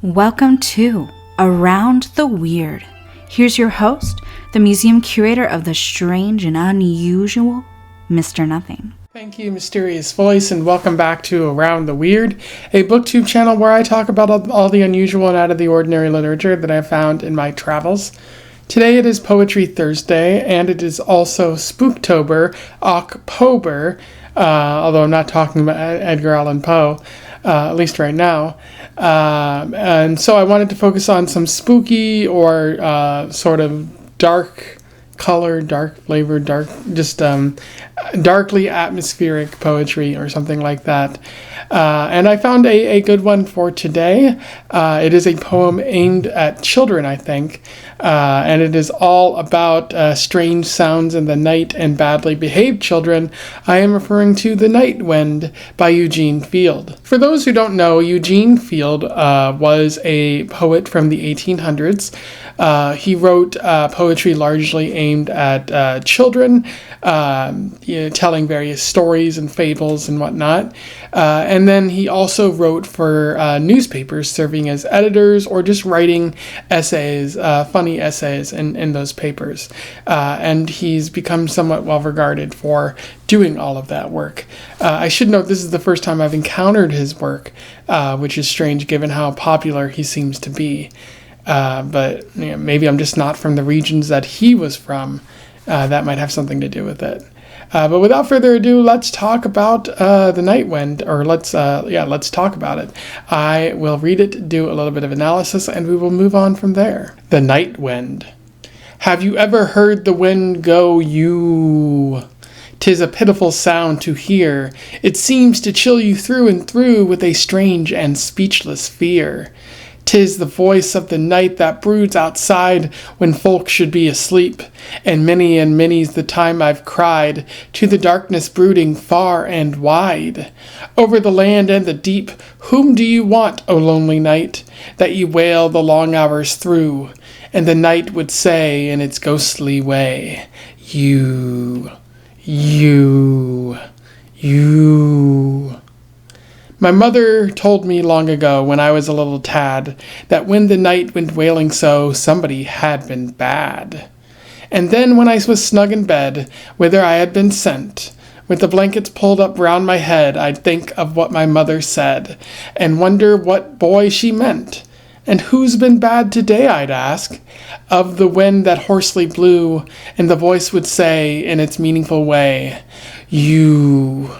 Welcome to Around the Weird. Here's your host, the museum curator of the strange and unusual, Mr. Nothing. Thank you, Mysterious Voice, and welcome back to Around the Weird, a booktube channel where I talk about all the unusual and out of the ordinary literature that I've found in my travels. Today it is Poetry Thursday, and it is also Spooktober, October, although I'm not talking about Edgar Allan Poe, at least right now. And so I wanted to focus on some spooky or sort of dark color, dark flavor, darkly atmospheric poetry or something like that. And I found a good one for today. It is a poem aimed at children, I think. And it is all about strange sounds in the night and badly behaved children. I am referring to The Night Wind by Eugene Field. For those who don't know, Eugene Field was a poet from the 1800s. He wrote poetry largely aimed at children, telling various stories and fables and whatnot. And then he also wrote for newspapers, serving as editors or just writing essays, funny essays in those papers. And he's become somewhat well regarded for doing all of that work. I should note this is the first time I've encountered his work, which is strange given how popular he seems to be. But maybe I'm just not from the regions that he was from. That might have something to do with it. But without further ado, let's talk about The Night Wind, or let's talk about it. I will read it, do a little bit of analysis, and we will move on from there. The Night Wind. Have you ever heard the wind go, you? 'Tis a pitiful sound to hear. It seems to chill you through and through with a strange and speechless fear. 'Tis the voice of the night that broods outside when folk should be asleep, and many's the time I've cried to the darkness brooding far and wide. Over the land and the deep, whom do you want, O lonely night, that you wail the long hours through? And the night would say in its ghostly way, you. My mother told me long ago, when I was a little tad, that when the night went wailing so, somebody had been bad. And then when I was snug in bed, whither I had been sent, with the blankets pulled up round my head, I'd think of what my mother said, and wonder what boy she meant. And who's been bad today, I'd ask, of the wind that hoarsely blew, and the voice would say, in its meaningful way, you.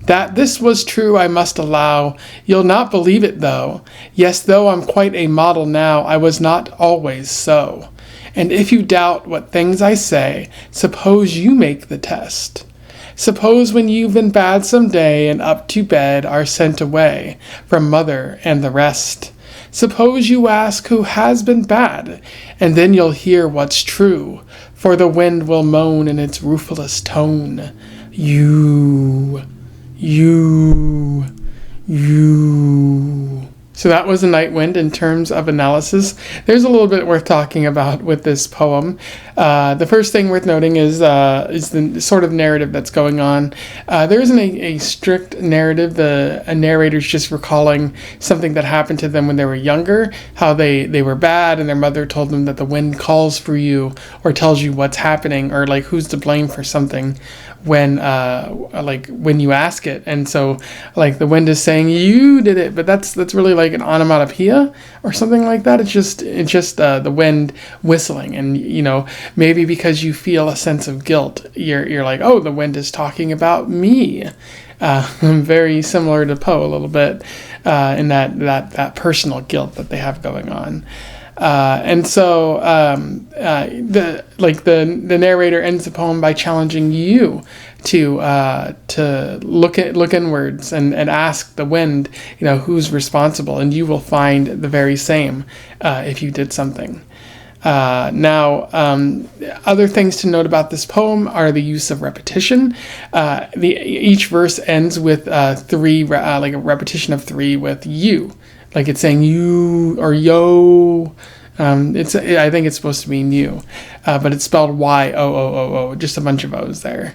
That this was true I must allow. You'll not believe it though. Yes, though I'm quite a model now, I was not always so. And if you doubt what things I say, suppose you make the test. Suppose when you've been bad some day and up to bed are sent away from mother and the rest. Suppose you ask who has been bad, and then you'll hear what's true, for the wind will moan in its ruthless tone. You. So that was The Night Wind in terms of analysis. There's a little bit worth talking about with this poem. The first thing worth noting is the sort of narrative that's going on. There isn't a strict narrative. A narrator's just recalling something that happened to them when they were younger, how they were bad and their mother told them that the wind calls for you or tells you what's happening or like who's to blame for something when you ask it. And so like the wind is saying you did it, but that's really like an onomatopoeia or something like that. It's just the wind whistling, and maybe because you feel a sense of guilt, you're like, oh, the wind is talking about me. Very similar to Poe a little bit in that personal guilt that they have going on. And so the narrator ends the poem by challenging you to look inwards and ask the wind, who's responsible, and you will find the very same if you did something. Now, other things to note about this poem are the use of repetition. Each verse ends with three, like a repetition of three with you. Like it's saying you or yo. I think it's supposed to mean you, but it's spelled Y-O-O-O-O, just a bunch of O's there.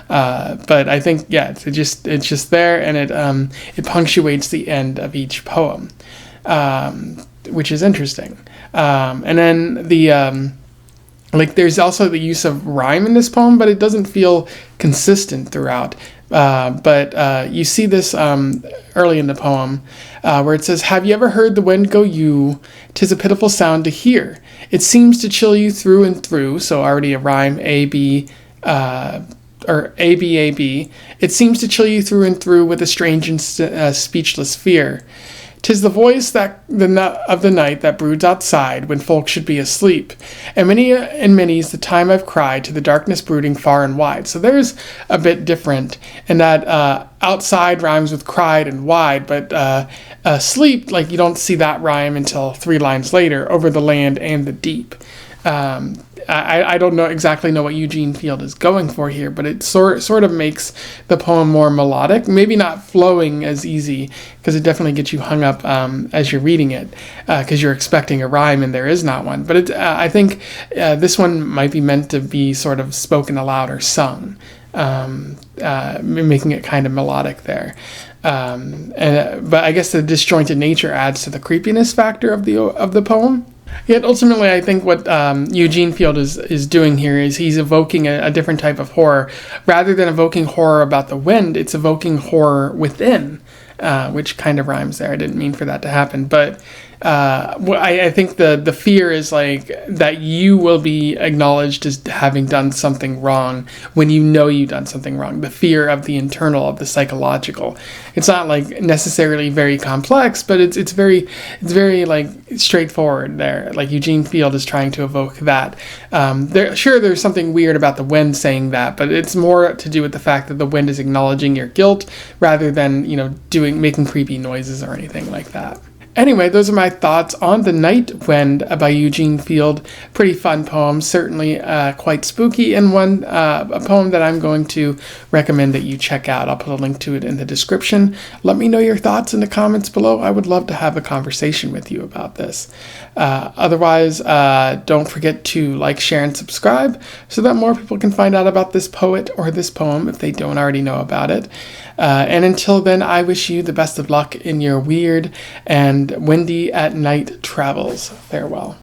But I think, yeah, it's just there, and it punctuates the end of each poem, which is interesting. And then there's also the use of rhyme in this poem, but it doesn't feel consistent throughout. But you see this early in the poem where it says, "Have you ever heard the wind go you? 'Tis a pitiful sound to hear. It seems to chill you through and through." So already a rhyme, A, B, or A, B, A, B. "It seems to chill you through and through with a strange and speechless fear. 'Tis the voice of the night that broods outside when folk should be asleep. And many's the time I've cried to the darkness brooding far and wide." So there's a bit different in that outside rhymes with cried and wide, but sleep, like you don't see that rhyme until 3 lines later, over the land and the deep. I don't exactly know what Eugene Field is going for here, but it sort of makes the poem more melodic. Maybe not flowing as easy, because it definitely gets you hung up as you're reading it, because you're expecting a rhyme and there is not one. But I think this one might be meant to be sort of spoken aloud or sung, making it kind of melodic there. But I guess the disjointed nature adds to the creepiness factor of the poem. Yet ultimately, I think what Eugene Field is doing here is he's evoking a different type of horror. Rather than evoking horror about the wind, it's evoking horror within, which kind of rhymes there. I didn't mean for that to happen. But I think the fear is like that you will be acknowledged as having done something wrong when you know you've done something wrong. The fear of the internal, of the psychological. It's not like necessarily very complex, but it's very like straightforward there. Like Eugene Field is trying to evoke that. There's something weird about the wind saying that, but it's more to do with the fact that the wind is acknowledging your guilt rather than making creepy noises or anything like that. Anyway, those are my thoughts on The Night Wind by Eugene Field. Pretty fun poem, certainly quite spooky, and a poem that I'm going to recommend that you check out. I'll put a link to it in the description. Let me know your thoughts in the comments below. I would love to have a conversation with you about this. Otherwise, don't forget to like, share, and subscribe so that more people can find out about this poet or this poem if they don't already know about it. And until then, I wish you the best of luck in your weird and windy at night travels. Farewell.